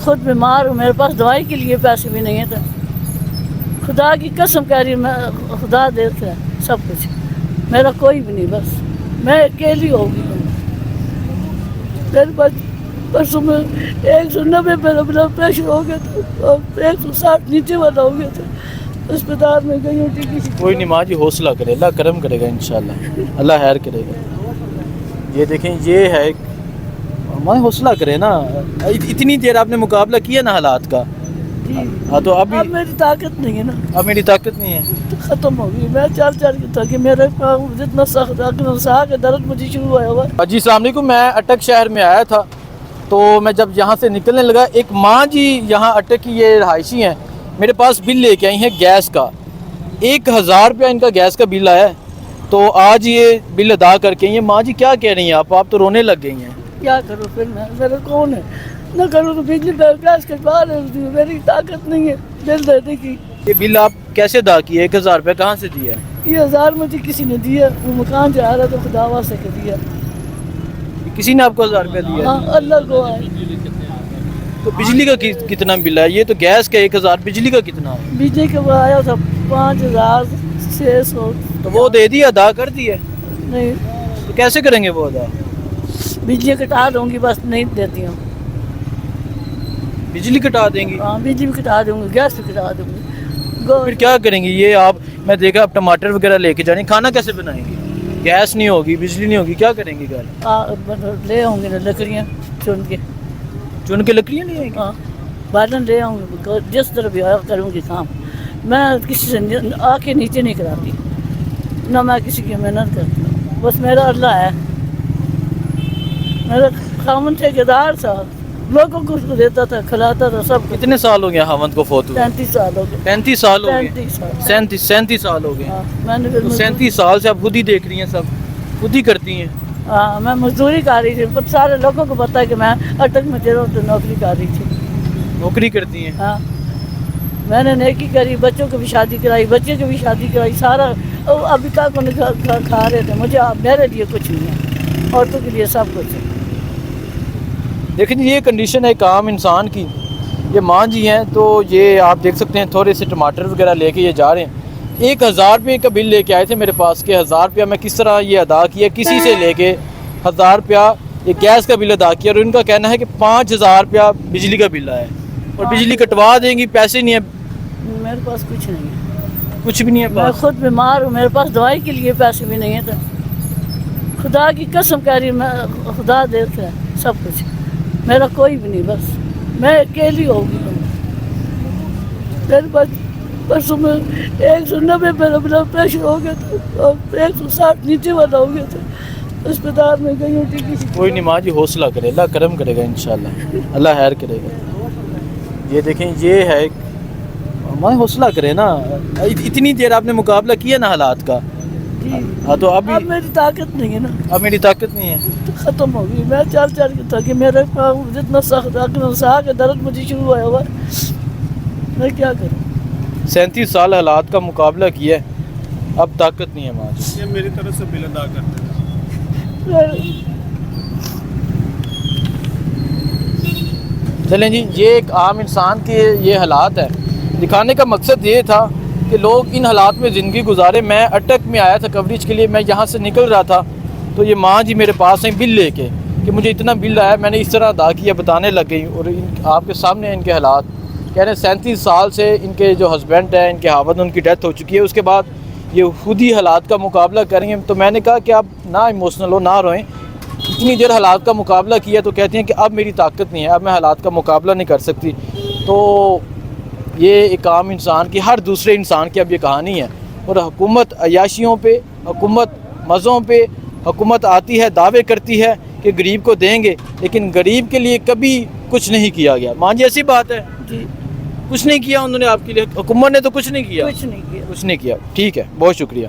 خود بیمار ہوں, میرے پاس دوائی کے لیے پیسے بھی نہیں ہیں. خدا کی قسم کہہ رہی ہوں, میں خدا دیتا ہے سب کچھ, میرا کوئی بھی نہیں, بس میں اکیلی ہو گئی ہوں. میرے پاس پرسوں میں 190 میرا بلڈ پریشر ہو گیا تھا اور 160 نیچے والا ہو گیا تھا. اسپتال میں گئی ہوں ٹکی. کوئی نہیں ماں جی, حوصلہ کرے, اللہ کرم کرے گا انشاءاللہ, اللہ خیر کرے گا. یہ دیکھیں یہ ہے, ماں حوصلہ کرے نا, اتنی دیر آپ نے مقابلہ کیا نا حالات کا. ہاں تو اب میری طاقت نہیں ہے نا, اب میری طاقت نہیں ہے, ختم ہو گئی. میں چل کے تھا کہ میرے پاؤں جتنا سا کے درد مجھے شروع ہوا ہوا. جی السلام علیکم. میں اٹک شہر میں آیا تھا, تو میں جب یہاں سے نکلنے لگا, ایک ماں جی یہاں اٹک کی یہ رہائشی ہیں, میرے پاس بل لے کے آئی ہیں گیس کا. 1000 روپیہ ان کا گیس کا بل آیا ہے, تو آج یہ بل ادا کر کے. یہ ماں جی کیا کہہ رہی ہیں آپ تو رونے لگ گئی ہیں. کیا کروں پھر میں, میرا کون ہے, نہ کروں تو بجلی گیس کٹوا رہی ہوں, میری طاقت نہیں ہے بل دینے کی. یہ بل آپ کیسے ادا کیے؟ 1000 روپیہ کہاں سے دیا ہے؟ یہ 1000 مجھے کسی نے دیا, وہ مکان جا رہا تو خدا واسطے کے دیا. کسی نے آپ کو 1000 روپیہ دیا ہے؟ ہاں اللہ کو آئے. تو بجلی کا کتنا بل ہے؟ یہ تو گیس کا 1000, بجلی کا کتنا ہے؟ بجلی کا وہ آیا تھا 5600. تو وہ دے دیا, ادا کر دیا؟ نہیں, تو کیسے کریں گے وہ ادا؟ بجلی کٹا دوں گی, بس نہیں دیتی ہوں. بجلی کٹا دیں گی؟ ہاں بجلی بھی کٹا دوں گی, گیس بھی کٹا دوں گی. پھر کیا کریں گی یہ آپ؟ میں دیکھا آپ ٹماٹر وغیرہ لے کے جائیں, کھانا کیسے بنائیں گی؟ گیس نہیں ہوگی, بجلی نہیں ہوگی, کیا کریں گی گھر؟ لے آؤں گی نا لکڑیاں چن کے لکڑیاں نہیں ہیں؟ ہاں بادن لے آؤں گی, جس طرح بھی کروں گی کام. میں کسی سے آ کے نیچے نہیں کراتی, نہ میں کسی کی محنت کرتی ہوں. بس میرا اللہ ہے, میرا خامن ٹھیکیدار تھا, لوگوں کو دیتا تھا, کھلاتا تھا سب. کتنے سال ہو گیا خامن کو فوت ہوئے؟ 35 سال ہو گئے. 35 سال ہو گئے؟ 37 سال ہو گئے. میں نے 37 سال سے آپ خود ہی دیکھ رہی ہیں, سب خود ہی کرتی ہیں. ہاں میں مزدوری کر رہی تھی, سارے لوگوں کو پتا ہے کہ میں اٹک میں تو نوکری کر رہی تھی. نوکری کرتی ہیں؟ ہاں میں نے نیکی کری, بچوں کو بھی شادی کرائی, بچے کی بھی شادی کرائی, سارا. ابھی تک انہیں کھا رہے تھے, مجھے میرے لیے کچھ نہیں ہے, عورتوں کے لیے سب کچھ ہے. دیکھیں یہ کنڈیشن ہے ایک عام انسان کی. یہ ماں جی ہیں, تو یہ آپ دیکھ سکتے ہیں تھوڑے سے ٹماٹر وغیرہ لے کے یہ جا رہے ہیں. 1000 روپے کا بل لے کے آئے تھے میرے پاس کہ 1000 روپیہ میں کس طرح یہ ادا کیا. کسی سے لے کے 1000 روپیہ یہ گیس کا بل ادا کیا, اور ان کا کہنا ہے کہ 5000 روپیہ بجلی کا بل آیا ہے, اور بجلی کٹوا دیں گی, پیسے نہیں ہیں. میرے پاس کچھ نہیں ہے, کچھ بھی نہیں ہے میں پاس. خود بیمار ہوں, میرے پاس دوائی کے لیے پیسے بھی نہیں ہیں. خدا کی قسم کہہ رہی ہوں, میں خدا دیتا ہے سب کچھ, میرا کوئی بھی نہیں, بس میں اکیلی ہو گئی ہوں. میرے پاس پرسوں میں 190 میرا بلڈ پریشر ہو گیا تھا اور 160 نیچے والا ہو گیا تھا. اسپتال میں گئی ہوں ٹکی. کوئی نہیں ماں جی, حوصلہ کرے, اللہ کرم کرے گا انشاءاللہ, اللہ خیر کرے گا. یہ دیکھیں یہ ہے, ماں حوصلہ کرے نا, اتنی دیر آپ نے مقابلہ کیا نا حالات کا. ہاں تو اب میری طاقت نہیں ہے نا, اب میری طاقت نہیں ہے, ختم ہو گئی. میں چل کے تھا کہ میرے پاؤں جتنا سا کے درد مجھے شروع ہوا ہوا. میں کیا کروں. 37 سال حالات کا مقابلہ کیا ہے, اب طاقت نہیں ہے ماں جی. یہ میری طرف سے بل ادا کرتے ہیں. چلیں جی, یہ ایک عام انسان کے یہ حالات ہے. دکھانے کا مقصد یہ تھا کہ لوگ ان حالات میں زندگی گزارے. میں اٹک میں آیا تھا کوریج کے لیے, میں یہاں سے نکل رہا تھا, تو یہ ماں جی میرے پاس ہیں بل لے کے کہ مجھے اتنا بل آیا, میں نے اس طرح ادا کیا, بتانے لگ گئی. اور آپ کے سامنے ان کے حالات کہہ رہے ہیں. 37 سال سے ان کے جو ہسبینڈ ہیں, ان کے خاوند, ان کی ڈیتھ ہو چکی ہے. اس کے بعد یہ خود ہی حالات کا مقابلہ کریں گے. تو میں نے کہا کہ آپ نہ ایموشنل ہو, نہ روئیں. اتنی دیر حالات کا مقابلہ کیا تو کہتے ہیں کہ اب میری طاقت نہیں ہے, اب میں حالات کا مقابلہ نہیں کر سکتی. تو یہ ایک عام انسان کی, ہر دوسرے انسان کی اب یہ کہانی ہے. اور حکومت عیاشیوں پہ, حکومت مزوں پہ, حکومت آتی ہے, دعوے کرتی ہے کہ غریب کو دیں گے, لیکن غریب کے لیے کبھی کچھ نہیں کیا گیا. ماں جی ایسی بات ہے جی, کچھ نہیں کیا انہوں نے آپ کے لیے, حکومت نے تو کچھ نہیں کیا. کچھ نہیں کیا. کچھ نہیں کیا. ٹھیک ہے, بہت شکریہ.